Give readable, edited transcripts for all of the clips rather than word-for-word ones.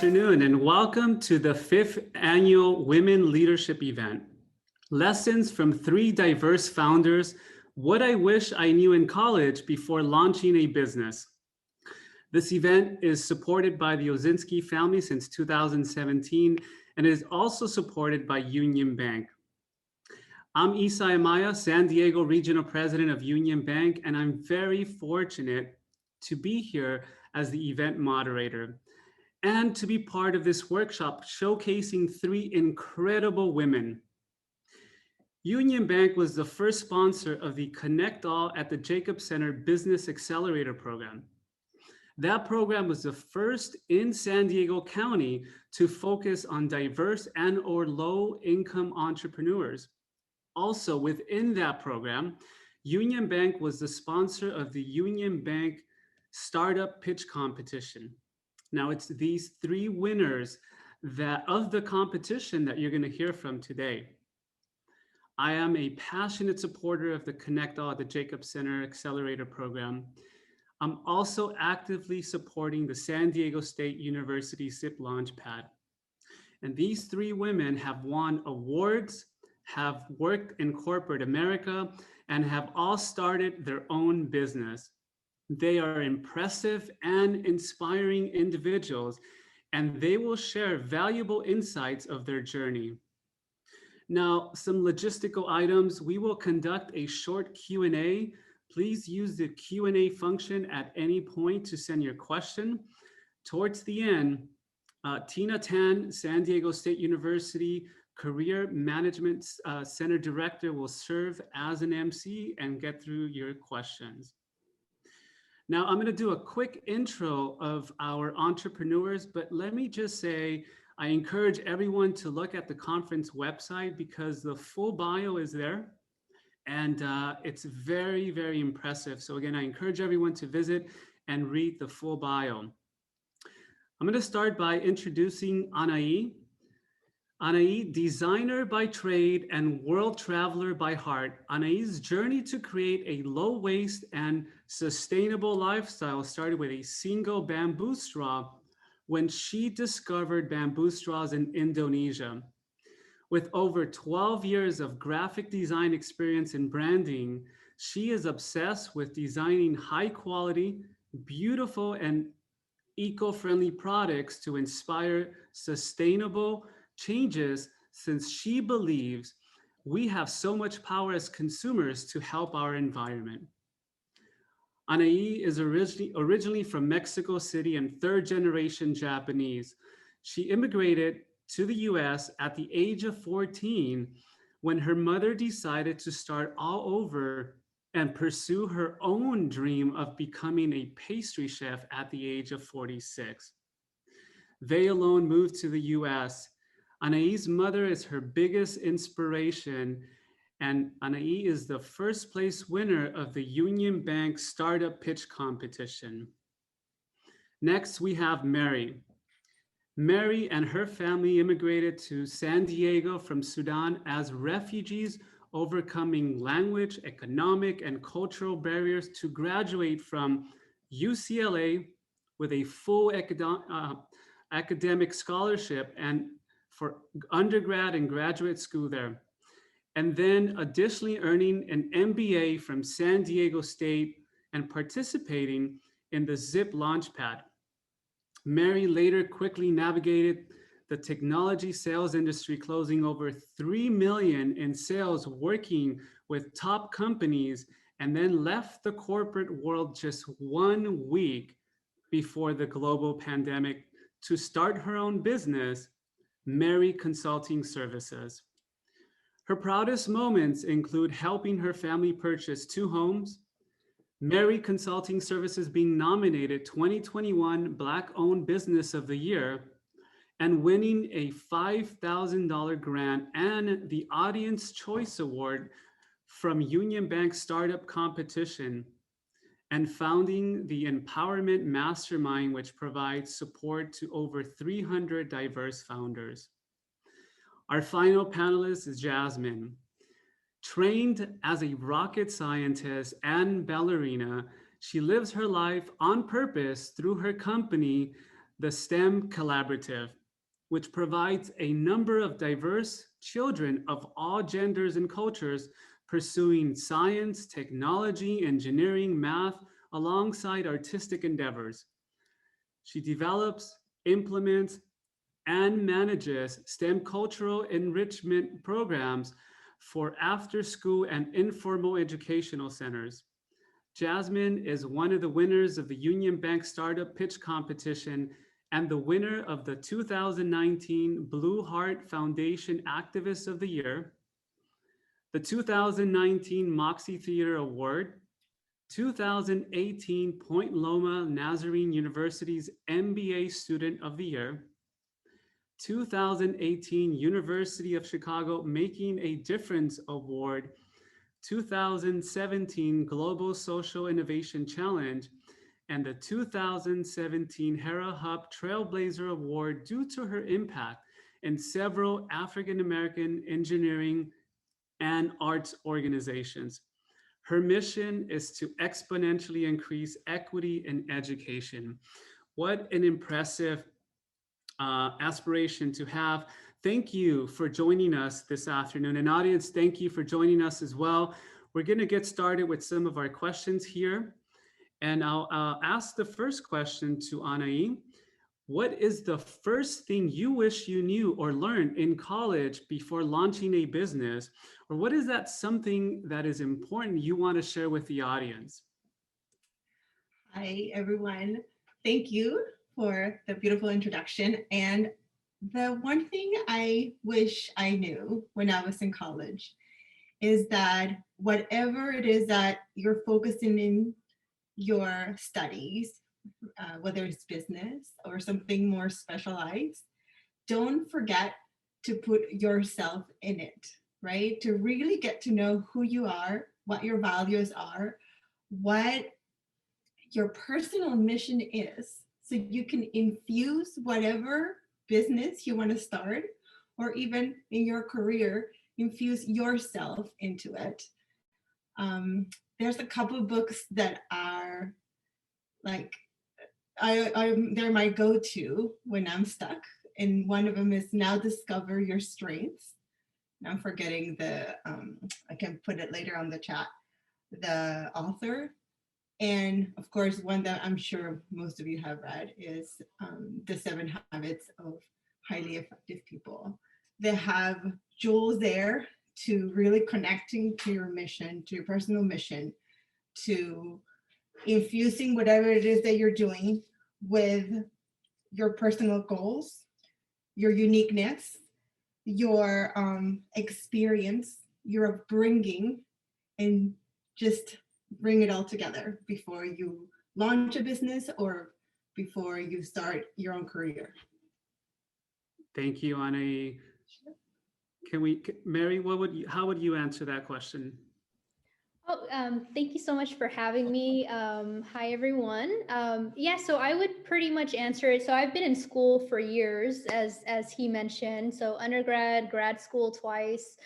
afternoon, and welcome to the 5th annual Women Leadership Event. Lessons from 3 diverse founders, what I wish I knew in college before launching a business. This event is supported by the Ozinski family since 2017 and is also supported by Union Bank. I'm Isimaya, San Diego Regional President of Union Bank, and I'm very fortunate to be here as the event moderator and to be part of this workshop showcasing 3 incredible women. Union Bank was the first sponsor of the Connect All at the Jacob Center Business Accelerator Program. That program was the first in San Diego County to focus on diverse and or low-income entrepreneurs. Also within that program, Union Bank was the sponsor of the Union Bank Startup Pitch Competition. Now it's these 3 winners of the competition that you're going to hear from today. I am a passionate supporter of the Connect All at the Jacob Center Accelerator Program. I'm also actively supporting the San Diego State University SIP Launchpad. And these 3 women have won awards, have worked in corporate America, and have all started their own business. They are impressive and inspiring individuals, and they will share valuable insights of their journey. Now, some logistical items. We will conduct a short Q&A. Please use the Q&A function at any point to send your question. Towards the end, Tina Tan, San Diego State University Career Management Center Director, will serve as an MC and get through your questions. Now, I'm going to do a quick intro of our entrepreneurs, but let me just say, I encourage everyone to look at the conference website because the full bio is there and it's very, very impressive. So again, I encourage everyone to visit and read the full bio. I'm going to start by introducing Anahi. Anahi, designer by trade and world traveler by heart, Anahi's journey to create a low waste and sustainable lifestyle started with a single bamboo straw when she discovered bamboo straws in Indonesia. With over 12 years of graphic design experience in branding, she is obsessed with designing high quality, beautiful, and eco-friendly products to inspire sustainable changes, since she believes we have so much power as consumers to help our environment. Anahi is originally from Mexico City and 3rd-generation Japanese. She immigrated to the US at the age of 14 when her mother decided to start all over and pursue her own dream of becoming a pastry chef at the age of 46. They alone moved to the US. Anahi's mother is her biggest inspiration, and Anahi is the first place winner of the Union Bank Startup Pitch Competition. Next, we have Meri. Meri and her family immigrated to San Diego from Sudan as refugees, overcoming language, economic, and cultural barriers to graduate from UCLA with a full academic scholarship and for undergrad and graduate school there. And then additionally earning an MBA from San Diego State and participating in the ZIP Launchpad. Meri later quickly navigated the technology sales industry, closing over $3 million in sales, working with top companies, and then left the corporate world just 1 week before the global pandemic to start her own business, Meri Consulting Services. Her proudest moments include helping her family purchase 2 homes, Meri Consulting Services being nominated 2021 Black-Owned Business of the Year, and winning a $5,000 grant and the Audience Choice Award from Union Bank Startup Competition, and founding the Empowerment Mastermind, which provides support to over 300 diverse founders. Our final panelist is Jasmine. Trained as a rocket scientist and ballerina, she lives her life on purpose through her company, the STEM Collaborative, which provides a number of diverse children of all genders and cultures pursuing science, technology, engineering, math, alongside artistic endeavors. She develops, implements, and manages STEM cultural enrichment programs for after school and informal educational centers. Jasmine is one of the winners of the Union Bank Startup Pitch Competition and the winner of the 2019 Blue Heart Foundation Activist of the Year, the 2019 Moxie Theater Award, 2018 Point Loma Nazarene University's MBA Student of the Year, 2018 University of Chicago Making a Difference Award, 2017 Global Social Innovation Challenge, and the 2017 Hera Hub Trailblazer Award due to her impact in several African American engineering and arts organizations. Her mission is to exponentially increase equity in education. What an impressive aspiration to have. Thank you for joining us this afternoon. And audience, thank you for joining us as well. We're going to get started with some of our questions here. And I'll ask the first question to Anahi. What is the first thing you wish you knew or learned in college before launching a business? Or what is that something that is important you want to share with the audience? Hi, everyone. Thank you for the beautiful introduction. And the one thing I wish I knew when I was in college is that whatever it is that you're focusing in your studies, whether it's business or something more specialized, don't forget to put yourself in it, right? To really get to know who you are, what your values are, what your personal mission is, so you can infuse whatever business you want to start, or even in your career, infuse yourself into it. There's a couple of books that are like, they're my go-to when I'm stuck. And one of them is Now Discover Your Strengths. I'm forgetting I can put it later on the chat, the author. And of course, one that I'm sure most of you have read is The 7 Habits of Highly Effective People. They have jewels there to really connecting to your mission, to your personal mission, to infusing whatever it is that you're doing with your personal goals, your uniqueness, your experience, your upbringing, and just bring it all together before you launch a business or before you start your own career. Thank you, Anahi. Meri, how would you answer that question? Oh, thank you so much for having me. Hi, everyone. Yeah, so I would pretty much answer it. So I've been in school for years, as he mentioned. So undergrad, grad school twice.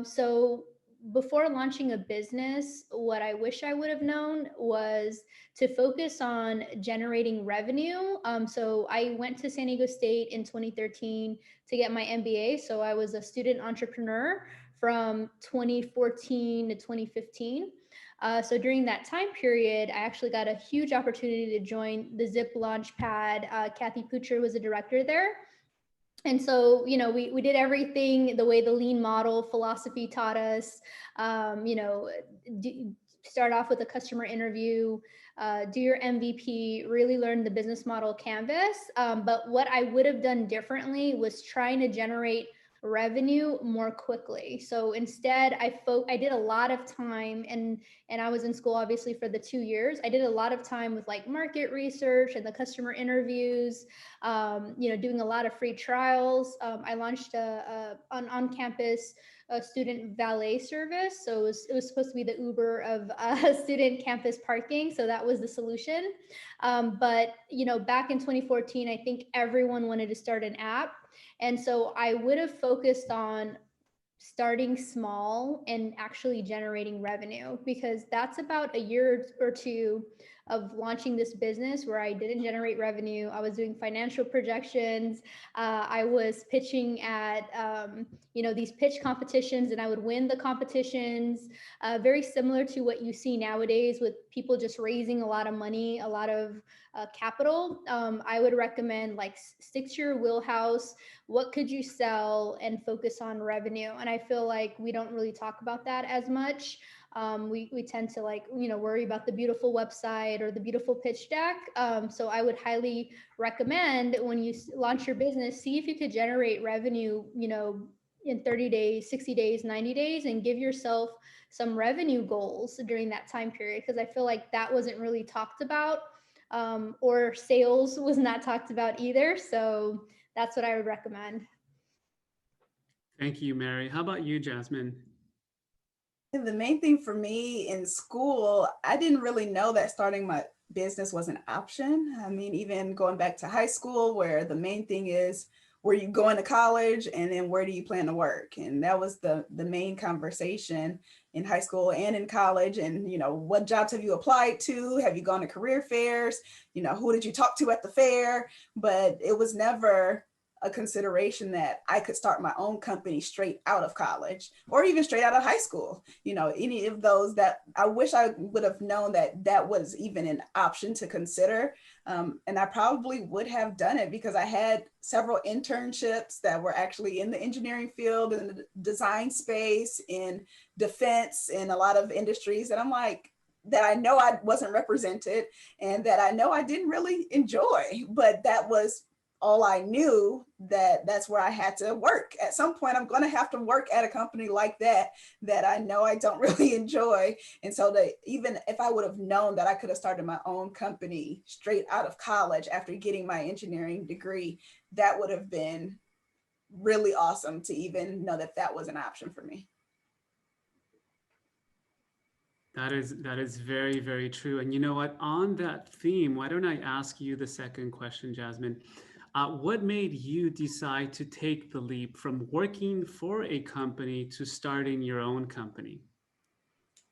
So before launching a business, what I wish I would have known was to focus on generating revenue. So I went to San Diego State in 2013 to get my MBA. So I was a student entrepreneur from 2014 to 2015. So during that time period, I actually got a huge opportunity to join the Zip Launchpad. Kathy Pucher was a director there. And so, you know, we did everything the way the lean model philosophy taught us. Start off with a customer interview, do your MVP, really learn the business model canvas. But what I would have done differently was trying to generate revenue more quickly. So instead, I did a lot of time, and I was in school obviously for the 2 years. I did a lot of time with like market research and the customer interviews, doing a lot of free trials. I launched a on-campus student valet service. So it was supposed to be the Uber of student campus parking. So that was the solution. But back in 2014, I think everyone wanted to start an app. And so I would have focused on starting small and actually generating revenue, because that's about a year or two of launching this business where I didn't generate revenue. I was doing financial projections. I was pitching at, these pitch competitions, and I would win the competitions. Very similar to what you see nowadays with people just raising a lot of money, a lot of capital. I would recommend like stick to your wheelhouse. What could you sell, and focus on revenue? And I feel like we don't really talk about that as much. We tend to worry about the beautiful website or the beautiful pitch deck. So I would highly recommend when you launch your business, see if you could generate revenue, in 30 days, 60 days, 90 days, and give yourself some revenue goals during that time period. Because I feel like that wasn't really talked about, or sales was not talked about either. So that's what I would recommend. Thank you, Meri. How about you, Jasmine? The main thing for me in school, I didn't really know that starting my business was an option. I mean, even going back to high school, where the main thing is, where you going to college, and then where do you plan to work? And that was the main conversation in high school and in college. And, what jobs have you applied to? Have you gone to career fairs? Who did you talk to at the fair? But it was never a consideration that I could start my own company straight out of college or even straight out of high school. Any of those, that I wish I would have known that that was even an option to consider. And I probably would have done it, because I had several internships that were actually in the engineering field, in the design space, in defense, in a lot of industries. And I'm like, that I know I wasn't represented, and that I know I didn't really enjoy, but that was all I knew, that's where I had to work. At some point, I'm going to have to work at a company like that I know I don't really enjoy. And so even if I would have known that I could have started my own company straight out of college after getting my engineering degree, that would have been really awesome to even know that that was an option for me. That is very, very true. And you know what? On that theme, why don't I ask you the second question, Jasmine? What made you decide to take the leap from working for a company to starting your own company?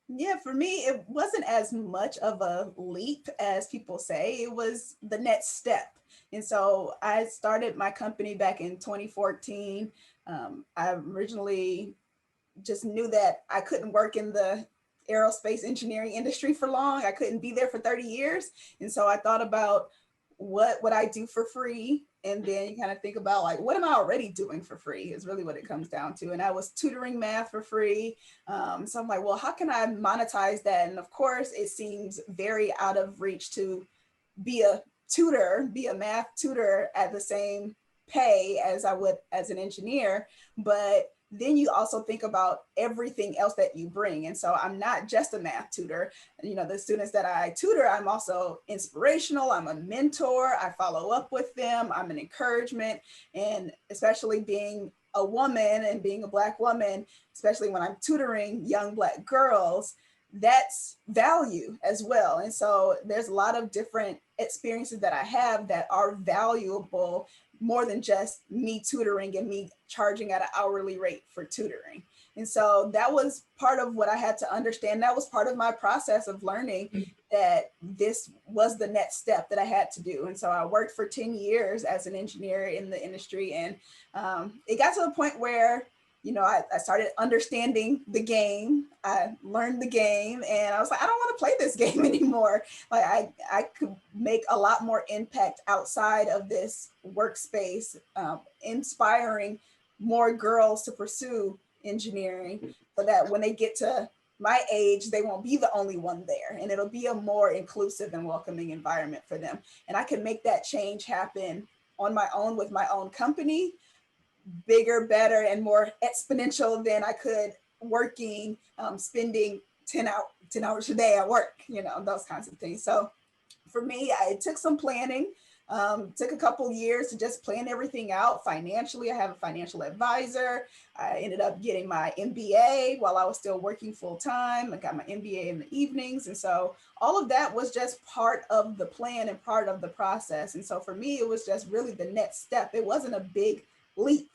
Yeah, for me, it wasn't as much of a leap as people say. It was the next step. And so I started my company back in 2014. I originally just knew that I couldn't work in the aerospace engineering industry for long. I couldn't be there for 30 years. And so I thought about, what would I do for free? And then you kind of think about, like, what am I already doing for free is really what it comes down to. And I was tutoring math for free. So I'm like, well, how can I monetize that? And of course, it seems very out of reach to be a math tutor at the same pay as I would as an engineer. But then you also think about everything else that you bring. And so I'm not just a math tutor. The students that I tutor, I'm also inspirational. I'm a mentor. I follow up with them. I'm an encouragement. And especially being a woman and being a Black woman, especially when I'm tutoring young Black girls, that's value as well. And so there's a lot of different experiences that I have that are valuable, more than just me tutoring and me charging at an hourly rate for tutoring. And so that was part of what I had to understand. That was part of my process of learning that this was the next step that I had to do. And so I worked for 10 years as an engineer in the industry. And it got to the point where, I started understanding the game. I learned the game, and I was like, I don't want to play this game anymore. Like I could make a lot more impact outside of this workspace, inspiring more girls to pursue engineering, so that when they get to my age, they won't be the only one there, and it'll be a more inclusive and welcoming environment for them. And I can make that change happen on my own with my own company, bigger, better, and more exponential than I could working, spending 10 hours a day at work, those kinds of things. So for me, it took some planning, took a couple years to just plan everything out financially. I have a financial advisor. I ended up getting my MBA while I was still working full time. I got my MBA in the evenings. And so all of that was just part of the plan and part of the process. And so for me, it was just really the next step. It wasn't a big leap,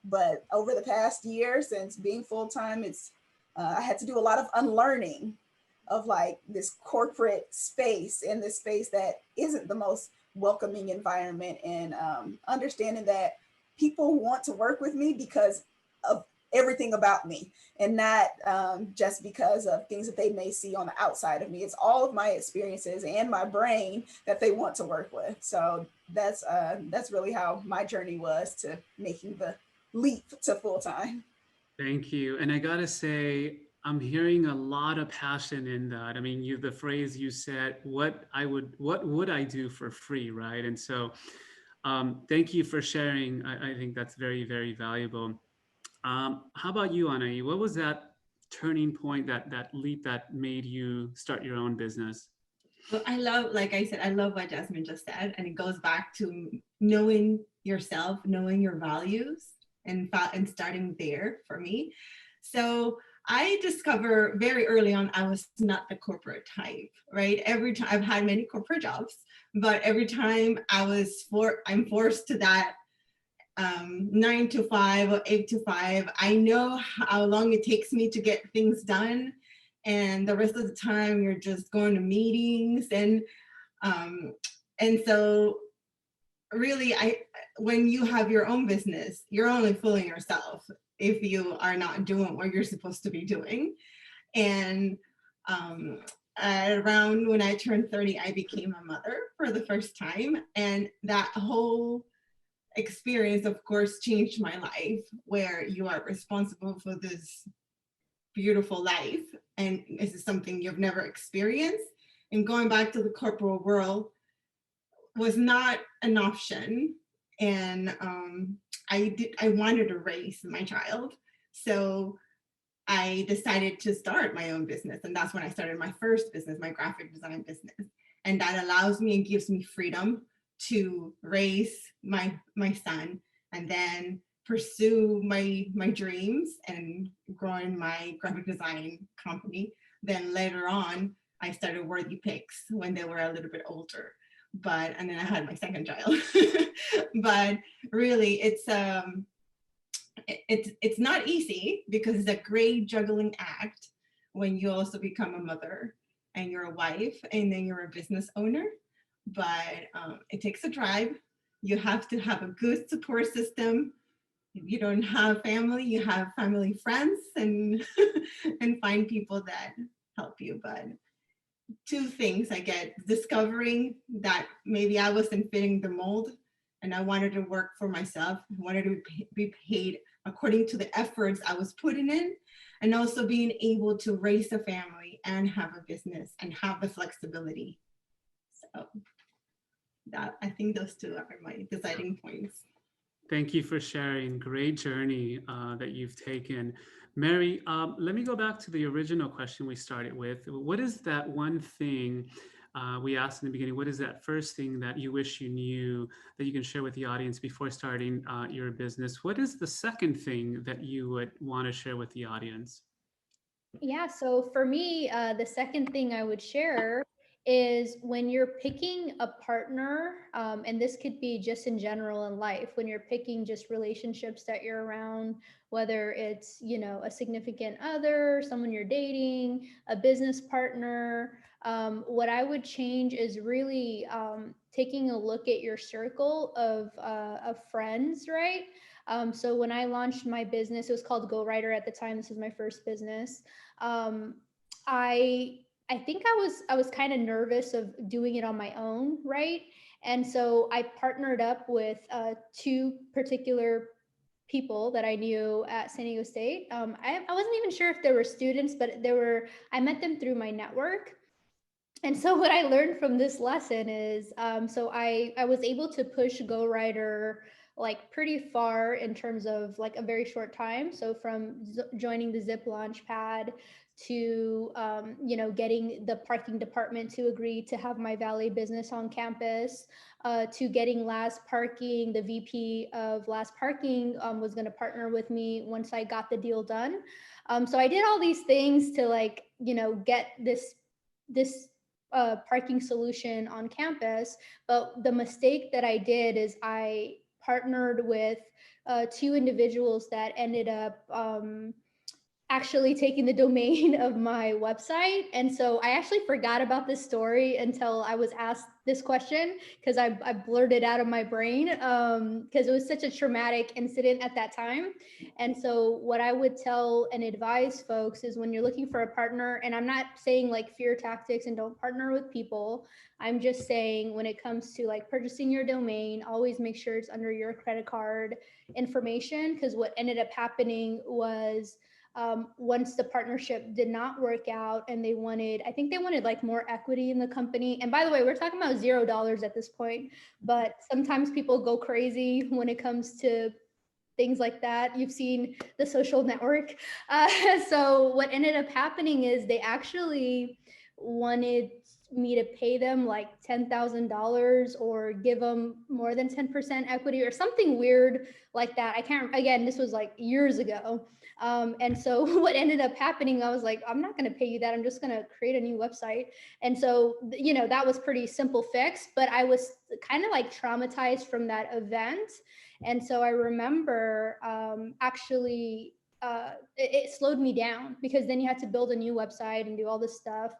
but over the past year since being full time, I had to do a lot of unlearning of like this corporate space, and this space that isn't the most welcoming environment, and understanding that people want to work with me because of everything about me, and not just because of things that they may see on the outside of me. It's all of my experiences and my brain that they want to work with. So that's really how my journey was to making the leap to full-time. Thank you. And I gotta say, I'm hearing a lot of passion in that. I mean, the phrase you said, what would I do for free, right? And so, thank you for sharing. I think that's very, very valuable. How about you, Anahi? What was that turning point, that leap that made you start your own business? Well, I love, like I said, I love what Jasmine just said, and it goes back to knowing yourself, knowing your values, and starting there for me. So I discovered very early on I was not the corporate type, right? Every time I've had many corporate jobs, but every time I'm forced to that 9 to 5 or 8 to 5. I know how long it takes me to get things done, and the rest of the time you're just going to meetings, and so really, when you have your own business, you're only fooling yourself if you are not doing what you're supposed to be doing. And around when I turned 30, I became a mother for the first time, and that whole experience, of course, changed my life, where you are responsible for this beautiful life, and this is something you've never experienced. And going back to the corporate world was not an option. And I wanted to raise my child, so I decided to start my own business, and that's when I started my first business, my graphic design business. And that allows me and gives me freedom to raise my son, and then pursue my dreams and growing my graphic design company. Then later on, I started Worthy Picks when they were a little bit older. And then I had my second child. But really, it's not easy, because it's a great juggling act when you also become a mother and you're a wife and then you're a business owner. But it takes a drive. You have to have a good support system. If you don't have family, you have family friends, and and find people that help you. But two things I get: discovering that maybe I wasn't fitting the mold and I wanted to work for myself, I wanted to be paid according to the efforts I was putting in, and also being able to raise a family and have a business and have the flexibility. So that, I think those two are my deciding points. Thank you for sharing. Great journey that you've taken. Meri, let me go back to the original question we started with. What is that one thing we asked in the beginning? What is that first thing that you wish you knew that you can share with the audience before starting your business? What is the second thing that you would want to share with the audience? Yeah, so for me, the second thing I would share is when you're picking a partner, and this could be just in general in life, when you're picking just relationships that you're around, whether it's, you know, a significant other, someone you're dating, a business partner, what I would change is really taking a look at your circle of friends, right? So when I launched my business, it was called Go Writer at the time. This was my first business. Um, I think I was kind of nervous of doing it on my own, right? And so I partnered up with two particular people that I knew at San Diego State. I wasn't even sure if they were students, but I met them through my network. And so what I learned from this lesson is, so I was able to push Go Writer like pretty far in terms of like a very short time. So from joining the Zip launch pad to, you know, getting the parking department to agree to have my valet business on campus, to getting Last Parking, the VP of Last Parking was going to partner with me once I got the deal done. So I did all these things to, like, you know, get this parking solution on campus. But the mistake that I did is I partnered with two individuals that ended up actually taking the domain of my website. And so I actually forgot about this story until I was asked this question, because I blurted out of my brain, because it was such a traumatic incident at that time. And so what I would tell and advise folks is, when you're looking for a partner, and I'm not saying like fear tactics and don't partner with people, I'm just saying when it comes to like purchasing your domain, always make sure it's under your credit card information, because what ended up happening was, once the partnership did not work out and I think they wanted like more equity in the company. And by the way, we're talking about $0 at this point, but sometimes people go crazy when it comes to things like that. You've seen The Social Network. So what ended up happening is they actually wanted me to pay them like $10,000 or give them more than 10% equity or something weird like that. I can't, again, this was like years ago. And so what ended up happening, I was like, I'm not going to pay you that. I'm just going to create a new website. And so, you know, that was pretty simple fix, but I was kind of like traumatized from that event. And so I remember it slowed me down, because then you had to build a new website and do all this stuff.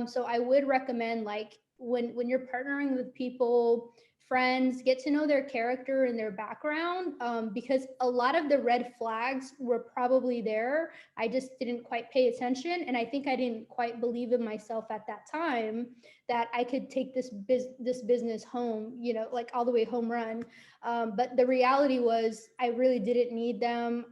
So I would recommend, like, when you're partnering with people, friends, get to know their character and their background, because a lot of the red flags were probably there. I just didn't quite pay attention. And I think I didn't quite believe in myself at that time that I could take this business home, you know, like all the way home run. But the reality was, I really didn't need them.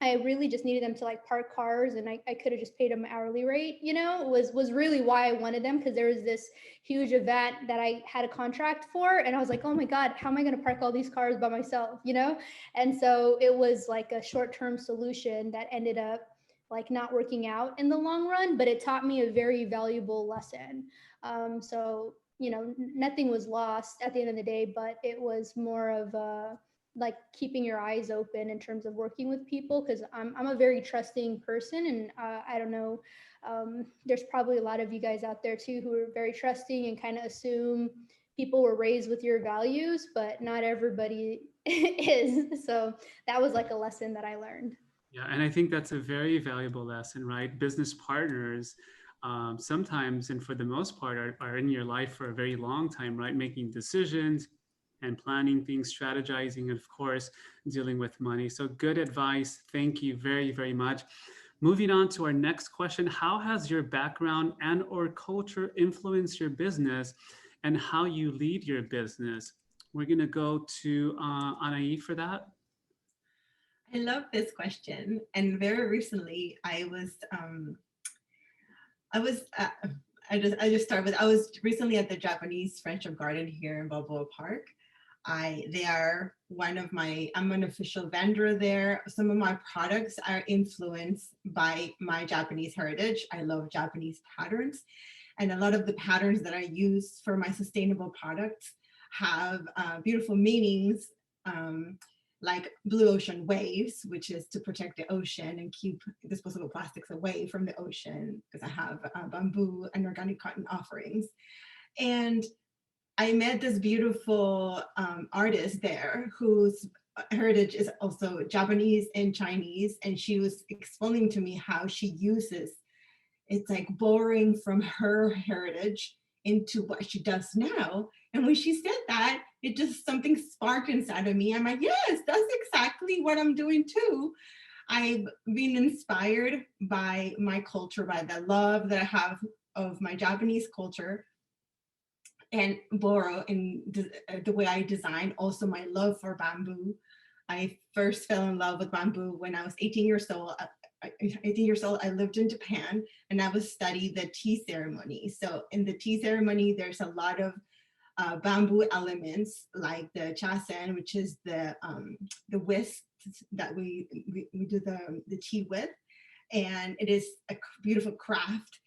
I really just needed them to like park cars, and I could have just paid them hourly rate, you know, was really why I wanted them, because there was this huge event that I had a contract for, and I was like, oh my God, how am I going to park all these cars by myself, you know? And so it was like a short-term solution that ended up like not working out in the long run, but it taught me a very valuable lesson. So, you know, nothing was lost at the end of the day, but it was more of a, like, keeping your eyes open in terms of working with people, because I'm a very trusting person, and I don't know, there's probably a lot of you guys out there too who are very trusting and kind of assume people were raised with your values, but not everybody is. So that was like a lesson that I learned. Yeah, and I think that's a very valuable lesson, right? Business partners sometimes, and for the most part, are in your life for a very long time, right? Making decisions and planning things, strategizing, and of course, dealing with money. So good advice. Thank you very, very much. Moving on to our next question. How has your background and or culture influenced your business and how you lead your business? We're gonna go to Anahi for that. I love this question. And very recently, I just start with, I was recently at the Japanese Friendship Garden here in Balboa Park. They are I'm an official vendor there. Some of my products are influenced by my Japanese heritage. I love Japanese patterns. And a lot of the patterns that I use for my sustainable products have beautiful meanings, like blue ocean waves, which is to protect the ocean and keep disposable plastics away from the ocean, because I have bamboo and organic cotton offerings. And I met this beautiful artist there whose heritage is also Japanese and Chinese, and she was explaining to me how she uses, it's like borrowing from her heritage into what she does now. And when she said that, it just, something sparked inside of me. I'm like, yes, that's exactly what I'm doing too. I've been inspired by my culture, by the love that I have of my Japanese culture, and borrow in the way I design. Also my love for bamboo. I first fell in love with bamboo when I was 18 years old. 18 years old, I lived in Japan, and I was studying the tea ceremony. So in the tea ceremony, there's a lot of bamboo elements, like the chasen, which is the whisk that we do the tea with. And it is a beautiful craft.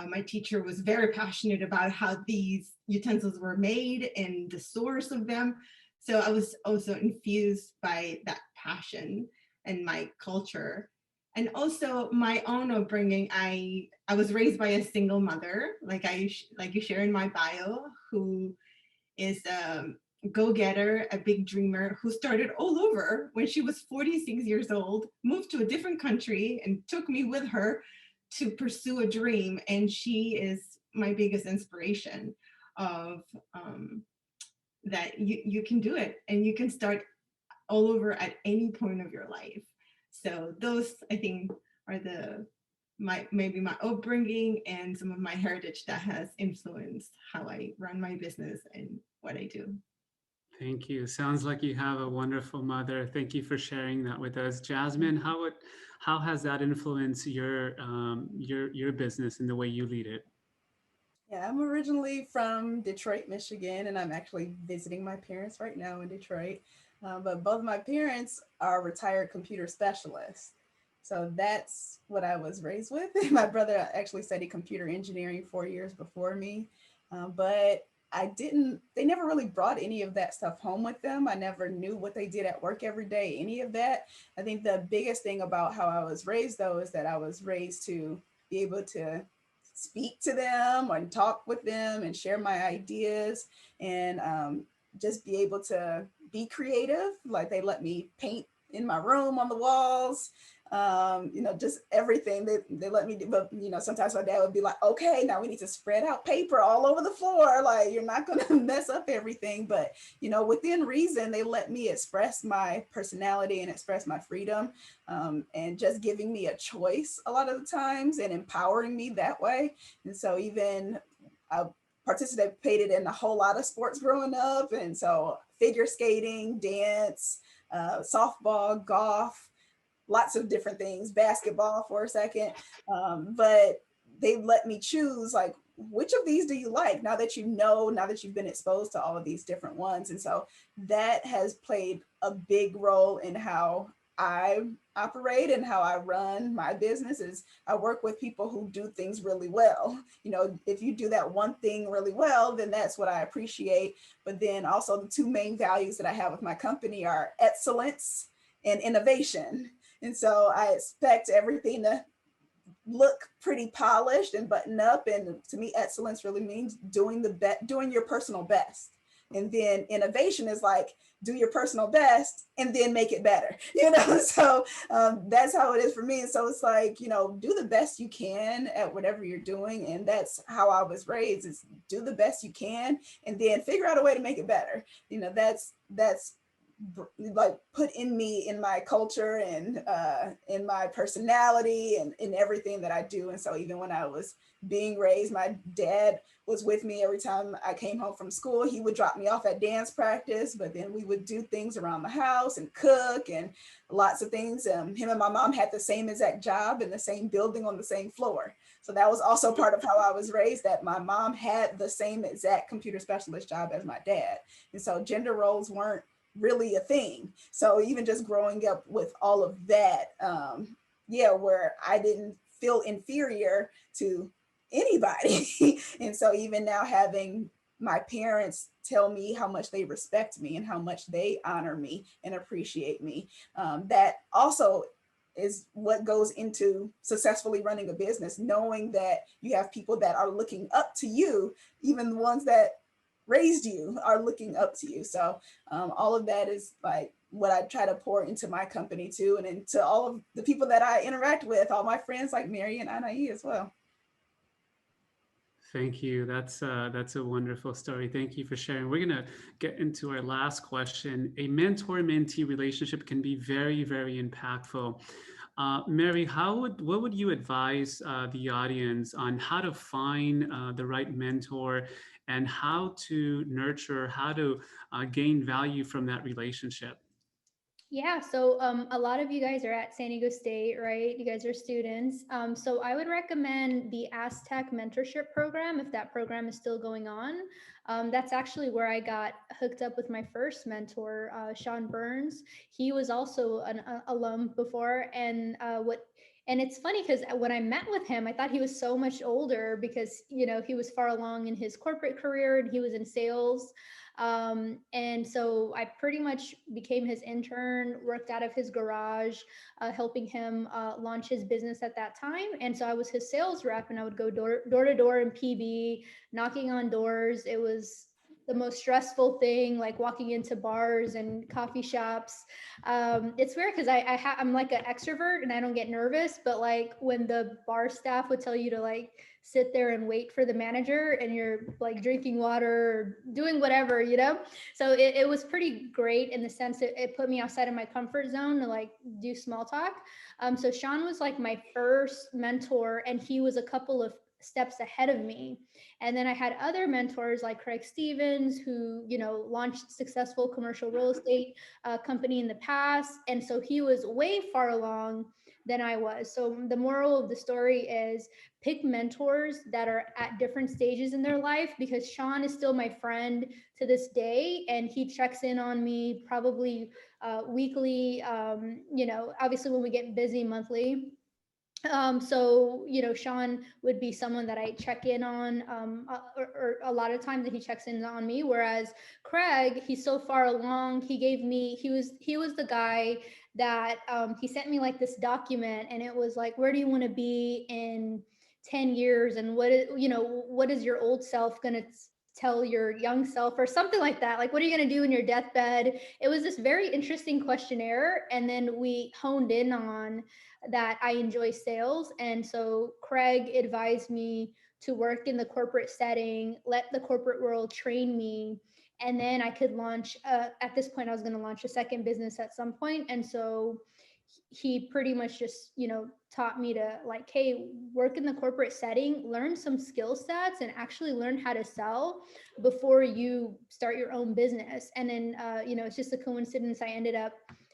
My teacher was very passionate about how these utensils were made and the source of them. So I was also infused by that passion and my culture. And also my own upbringing. I was raised by a single mother, like you share in my bio, who is go-getter, a big dreamer who started all over when she was 46 years old, moved to a different country and took me with her to pursue a dream. And she is my biggest inspiration of that you can do it and you can start all over at any point of your life. So those, I think, are maybe my upbringing and some of my heritage that has influenced how I run my business and what I do. Thank you. Sounds like you have a wonderful mother. Thank you for sharing that with us. Jasmine, how has that influenced your business and the way you lead it? Yeah, I'm originally from Detroit, Michigan, and I'm actually visiting my parents right now in Detroit. But both of my parents are retired computer specialists. So that's what I was raised with. My brother actually studied computer engineering 4 years before me. But they never really brought any of that stuff home with them. I never knew what they did at work every day, any of that. I think the biggest thing about how I was raised, though, is that I was raised to be able to speak to them and talk with them and share my ideas and just be able to be creative. Like they let me paint in my room on the walls, just everything they let me do. But, sometimes my dad would be like, okay, now we need to spread out paper all over the floor. Like you're not going to mess up everything. But, within reason, they let me express my personality and express my freedom, and just giving me a choice a lot of the times and empowering me that way. And so even I participated in a whole lot of sports growing up. And so figure skating, dance, softball, golf, lots of different things, basketball for a second. But they let me choose like, which of these do you like now that you've been exposed to all of these different ones. And so that has played a big role in how I operate and how I run my business. Is I work with people who do things really well. If you do that one thing really well, then that's what I appreciate. But then also the two main values that I have with my company are excellence and innovation. And so I expect everything to look pretty polished and buttoned up. And to me, excellence really means doing your personal best. And then innovation is like, do your personal best and then make it better, So that's how it is for me. And so it's like, do the best you can at whatever you're doing. And that's how I was raised, is do the best you can and then figure out a way to make it better. That's like put in me, in my culture and in my personality and in everything that I do. And so even when I was being raised, my dad was with me every time I came home from school. He would drop me off at dance practice, but then we would do things around the house and cook and lots of things. Him and my mom had the same exact job in the same building on the same floor. So that was also part of how I was raised, that my mom had the same exact computer specialist job as my dad. And so gender roles weren't really a thing. So even just growing up with all of that, where I didn't feel inferior to anybody. And so even now having my parents tell me how much they respect me and how much they honor me and appreciate me, that also is what goes into successfully running a business, knowing that you have people that are looking up to you, even the ones that raised you are looking up to you. So all of that is like what I try to pour into my company too, and into all of the people that I interact with, all my friends like Meri and Anahi as well. Thank you. That's a wonderful story. Thank you for sharing. We're gonna get into our last question. A mentor-mentee relationship can be very, very impactful. Meri, what would you advise the audience on how to find the right mentor and how to nurture, how to gain value from that relationship? Yeah, so a lot of you guys are at San Diego State, right? You guys are students. So I would recommend the Aztec Mentorship Program if that program is still going on. That's actually where I got hooked up with my first mentor, Sean Burns. He was also an alum before, and it's funny because when I met with him, I thought he was so much older because he was far along in his corporate career and he was in sales. And so I pretty much became his intern, worked out of his garage, helping him launch his business at that time. And so I was his sales rep, and I would go door to door in PB, knocking on doors. It was the most stressful thing, like walking into bars and coffee shops. It's weird because I'm like an extrovert and I don't get nervous, but like when the bar staff would tell you to like sit there and wait for the manager and you're like drinking water or doing whatever, you know? So it was pretty great in the sense that it put me outside of my comfort zone to like do small talk. So Sean was like my first mentor, and he was a couple of steps ahead of me. And then I had other mentors like Craig Stevens, who, you know, launched successful commercial real estate company in the past. And so he was way far along than I was. So the moral of the story is pick mentors that are at different stages in their life, because Sean is still my friend to this day, and he checks in on me probably weekly, you know, obviously when we get busy, monthly. So, you know, Sean would be someone that I check in on, or a lot of times that he checks in on me. Whereas Craig, he's so far along. He was the guy that he sent me like this document, and it was like, where do you want to be in 10 years? And what is your old self going to tell your young self, or something like that? Like, what are you going to do in your deathbed? It was this very interesting questionnaire. And then we honed in on that I enjoy sales. And so Craig advised me to work in the corporate setting, let the corporate world train me. And then I could launch, at this point, I was going to launch a second business at some point. And so he pretty much just, you know, taught me to like, hey, work in the corporate setting, learn some skill sets, and actually learn how to sell before you start your own business. And then, you know, it's just a coincidence. I ended up,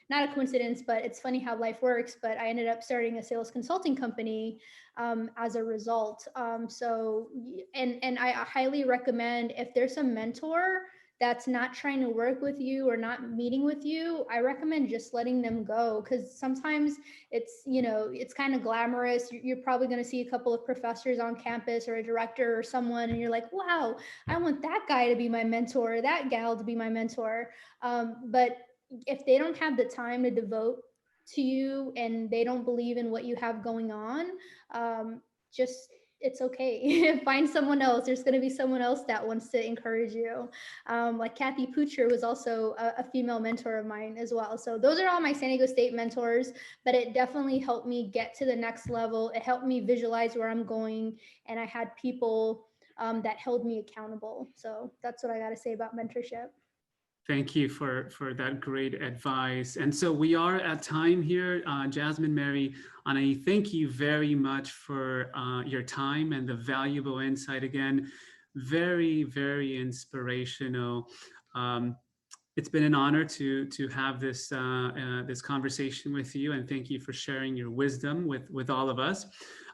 not a coincidence, but it's funny how life works, but I ended up starting a sales consulting company as a result. And I highly recommend, if there's a mentor that's not trying to work with you or not meeting with you, I recommend just letting them go. Because sometimes it's, you know, it's kind of glamorous. You're probably going to see a couple of professors on campus or a director or someone, and you're like, wow, I want that guy to be my mentor, or that gal to be my mentor. But if they don't have the time to devote to you and they don't believe in what you have going on, just, it's okay. Find someone else. There's going to be someone else that wants to encourage you. Like Kathy Poocher was also a female mentor of mine as well. So those are all my San Diego State mentors, but it definitely helped me get to the next level. It helped me visualize where I'm going, and I had people that held me accountable. So that's what I got to say about mentorship. Thank you for that great advice. And so we are at time here. Jasmine, Meri, Anahi, thank you very much for your time and the valuable insight. Again, very, very inspirational. It's been an honor to have this this conversation with you, and thank you for sharing your wisdom with all of us.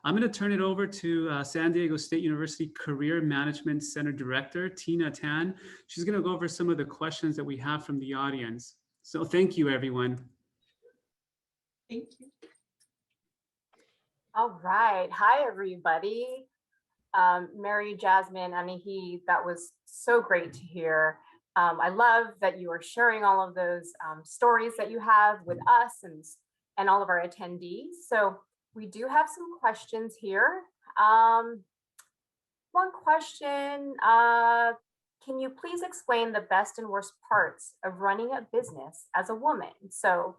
I'm going to turn it over to San Diego State University Career Management Center Director, Tina Tan. She's going to go over some of the questions that we have from the audience. So thank you, everyone. Thank you. All right. Hi, everybody. Meri, Jasmine, Anahi, that was so great to hear. I love that you are sharing all of those stories that you have with us and all of our attendees. So we do have some questions here. One question, can you please explain the best and worst parts of running a business as a woman? So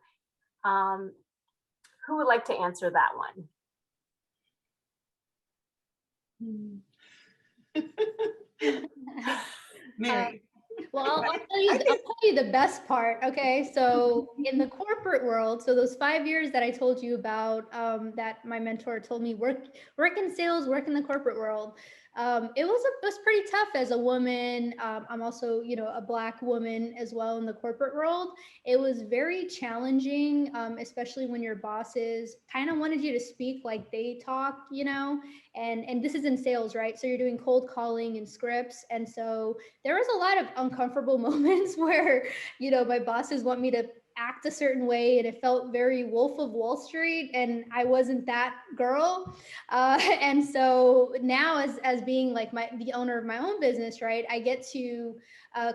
who would like to answer that one? Meri. Well, I'll tell you the best part. Okay. So in the corporate world, so those 5 years that I told you about, that my mentor told me, work in sales, work in the corporate world. It was pretty tough as a woman. I'm also, you know, a Black woman as well in the corporate world. It was very challenging, especially when your bosses kind of wanted you to speak like they talk, you know, and this is in sales, right? So you're doing cold calling and scripts. And so there was a lot of uncomfortable moments where, you know, my bosses want me to act a certain way, and it felt very Wolf of Wall Street, and I wasn't that girl. And so now, as being like the owner of my own business, right, I get to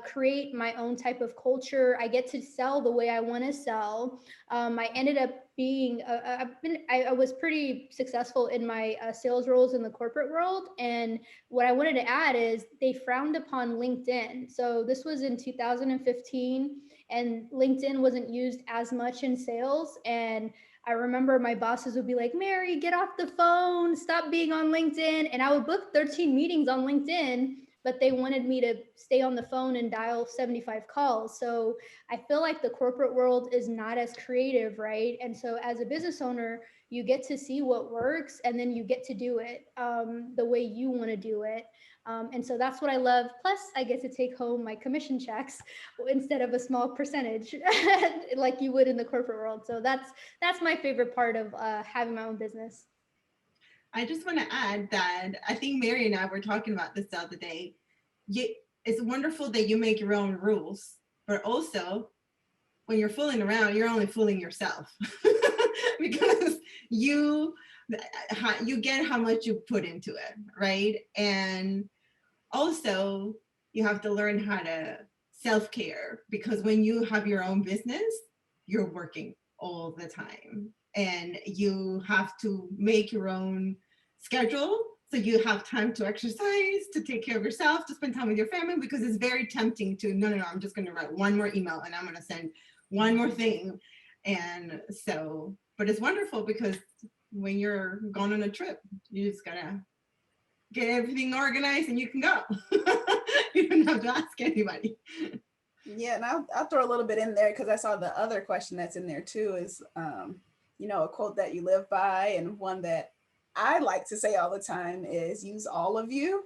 create my own type of culture. I get to sell the way I want to sell. I ended up being, I was pretty successful in my sales roles in the corporate world. And what I wanted to add is they frowned upon LinkedIn. So this was in 2015 and LinkedIn wasn't used as much in sales. And I remember my bosses would be like, Meri, get off the phone, stop being on LinkedIn. And I would book 13 meetings on LinkedIn, but they wanted me to stay on the phone and dial 75 calls. So I feel like the corporate world is not as creative, right? And so as a business owner, you get to see what works and then you get to do it the way you want to do it. And so that's what I love. Plus, I get to take home my commission checks instead of a small percentage like you would in the corporate world. So that's my favorite part of having my own business. I just want to add that I think Meri and I were talking about this the other day. It's wonderful that you make your own rules, but also when you're fooling around, you're only fooling yourself because you get how much you put into it, right? And also you have to learn how to self-care, because when you have your own business, you're working all the time and you have to make your own schedule. So you have time to exercise, to take care of yourself, to spend time with your family, because it's very tempting to, no, I'm just going to write one more email and I'm going to send one more thing. And so, but it's wonderful because when you're gone on a trip, you just gotta get everything organized and you can go. You don't have to ask anybody. Yeah, and I'll throw a little bit in there because I saw the other question that's in there too is, a quote that you live by, and one that I like to say all the time is use all of you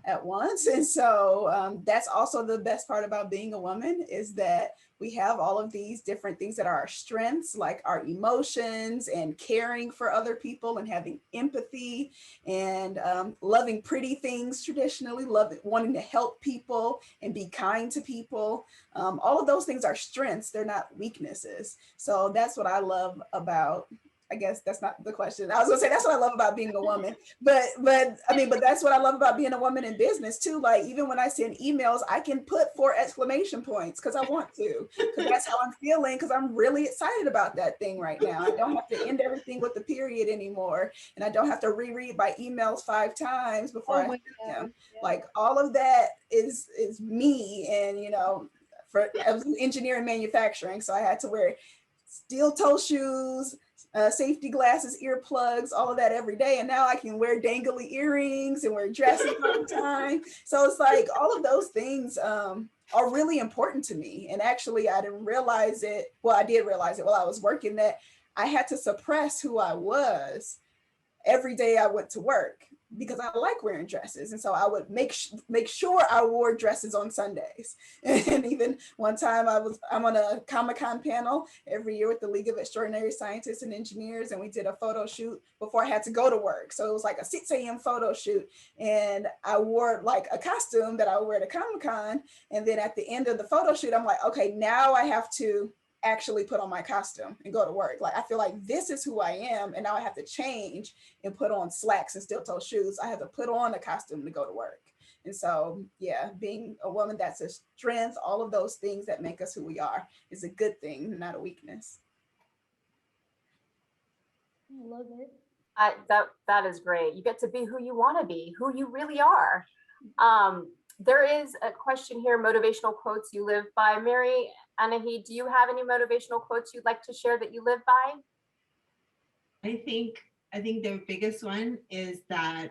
at once. And so that's also the best part about being a woman, is that we have all of these different things that are our strengths, like our emotions and caring for other people and having empathy and loving pretty things traditionally, wanting to help people and be kind to people. All of those things are strengths. They're not weaknesses. So that's what I love about, I guess that's not the question. I was gonna say that's what I love about being a woman, but that's what I love about being a woman in business too. Like even when I send emails, I can put 4 exclamation points because I want to, because that's how I'm feeling, because I'm really excited about that thing right now. I don't have to end everything with the period anymore, and I don't have to reread my emails 5 times before I send them. Yeah. Like all of that is me, and I was in engineering manufacturing, so I had to wear steel toe shoes, safety glasses, earplugs, all of that every day. And now I can wear dangly earrings and wear dresses all the time. So it's like all of those things are really important to me. And actually, I didn't realize it. Well, I did realize it while I was working, that I had to suppress who I was every day I went to work, because I like wearing dresses. And so I would make sure I wore dresses on Sundays. And even one time I'm on a Comic-Con panel every year with the League of Extraordinary Scientists and Engineers. And we did a photo shoot before I had to go to work. So it was like a 6 a.m. photo shoot. And I wore like a costume that I would wear to Comic-Con. And then at the end of the photo shoot, I'm like, okay, now I have to actually put on my costume and go to work. Like I feel like this is who I am, and now I have to change and put on slacks and steel toe shoes. I have to put on a costume to go to work. And so yeah, being a woman, that's a strength. All of those things that make us who we are is a good thing, not a weakness. I love it. That is great. You get to be who you want to be, who you really are. There is a question here, motivational quotes you live by. Meri, Anahi, do you have any motivational quotes you'd like to share that you live by? I think the biggest one is that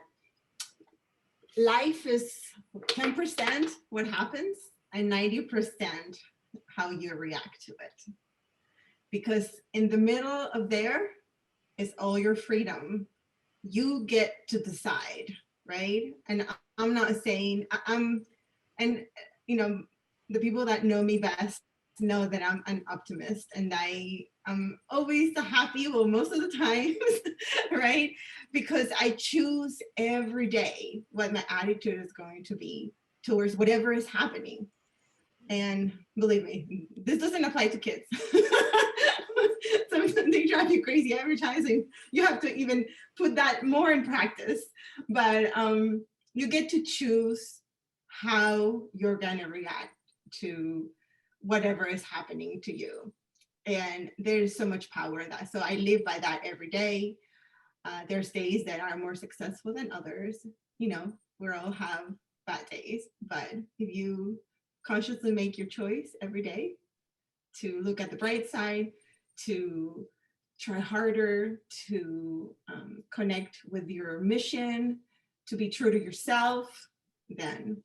life is 10% what happens and 90% how you react to it. Because in the middle of there is all your freedom. You get to decide, right? And I'm not saying and the people that know me best know that I'm an optimist, and I'm always happy, well, most of the time, right? Because I choose every day what my attitude is going to be towards whatever is happening. And believe me, this doesn't apply to kids. Sometimes they drive you crazy advertising. You have to even put that more in practice. But you get to choose how you're going to react to whatever is happening to you. And there's so much power in that. So I live by that every day. There's days that are more successful than others. You know, we all have bad days, but if you consciously make your choice every day to look at the bright side, to try harder, to connect with your mission, to be true to yourself, then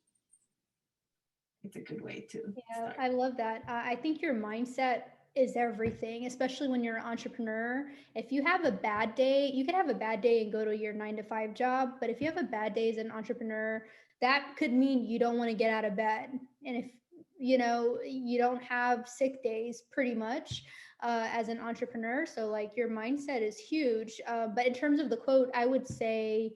it's a good way to Yeah, start. I love that. I think your mindset is everything, especially when you're an entrepreneur. If you have a bad day, you can have a bad day and go to your 9 to 5 job. But if you have a bad day as an entrepreneur, that could mean you don't want to get out of bed. And if you know you don't have sick days, pretty much as an entrepreneur. So like your mindset is huge. But in terms of the quote, I would say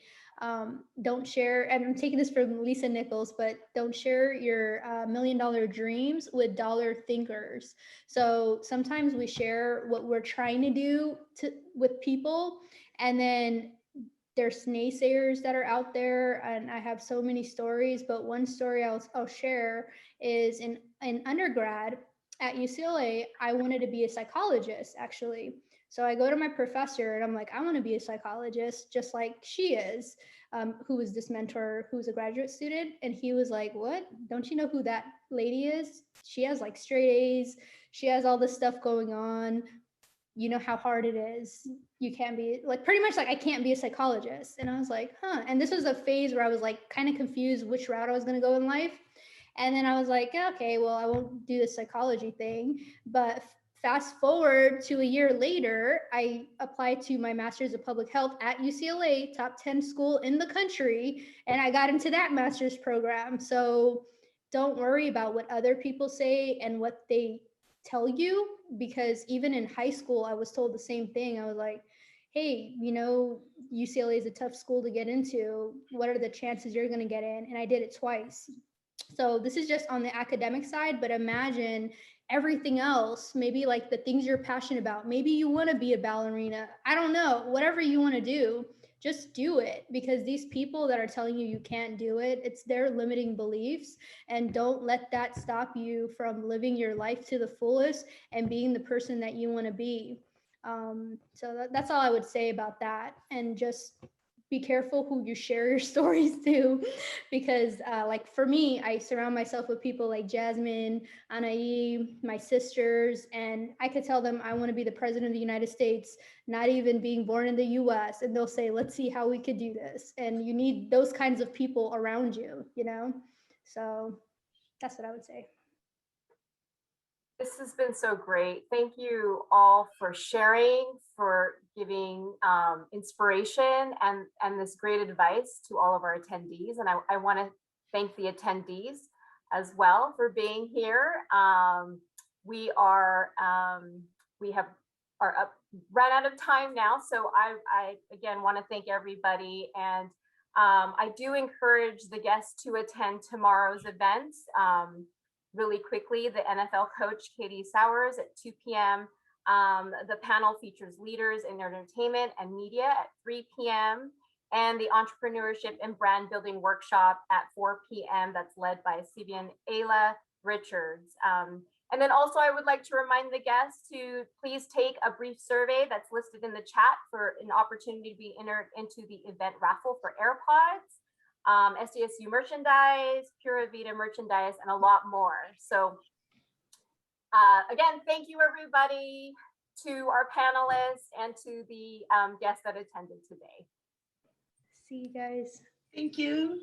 don't share, and I'm taking this from Lisa Nichols, but don't share your $1 million dreams with dollar thinkers. So sometimes we share what we're trying to do with people, and then there's naysayers that are out there, and I have so many stories, but one story I'll share is in undergrad at UCLA, I wanted to be a psychologist, actually. So I go to my professor and I'm like, I want to be a psychologist just like she is, who was this mentor who's a graduate student. And he was like, what? Don't you know who that lady is? She has like straight A's. She has all this stuff going on. You know how hard it is. You can't be like, pretty much like, I can't be a psychologist. And I was like, huh. And this was a phase where I was like kind of confused which route I was going to go in life. And then I was like, okay, well, I won't do the psychology thing. But fast forward to a year later, I applied to my master's of public health at UCLA, top 10 school in the country, and I got into that master's program. So don't worry about what other people say and what they tell you, because even in high school, I was told the same thing. I was like, hey, you know, UCLA is a tough school to get into. What are the chances you're going to get in? And I did it twice. So this is just on the academic side, but imagine everything else, maybe like the things you're passionate about. Maybe you want to be a ballerina. I don't know, whatever you want to do, just do it, because these people that are telling you you can't do it, it's their limiting beliefs, and don't let that stop you from living your life to the fullest and being the person that you want to be. So that's all I would say about that. And just be careful who you share your stories to, because like for me, I surround myself with people like Jasmine, Anahi, my sisters, and I could tell them I want to be the president of the United States, not even being born in the US, and they'll say, let's see how we could do this. And you need those kinds of people around you, you know? So that's what I would say. This has been so great. Thank you all for sharing, for giving inspiration and this great advice to all of our attendees. And I want to thank the attendees as well for being here. We are run out of time now. So I again want to thank everybody. And I do encourage the guests to attend tomorrow's events. Really quickly, the NFL coach, Katie Sowers, at 2 p.m. The panel features leaders in entertainment and media at 3 p.m. and the entrepreneurship and brand building workshop at 4 p.m. that's led by Sibian Ayla Richards. And then also I would like to remind the guests to please take a brief survey that's listed in the chat for an opportunity to be entered into the event raffle for AirPods. SDSU merchandise, Pura Vida merchandise, and a lot more. So again, thank you everybody, to our panelists and to the guests that attended today. See you guys. Thank you.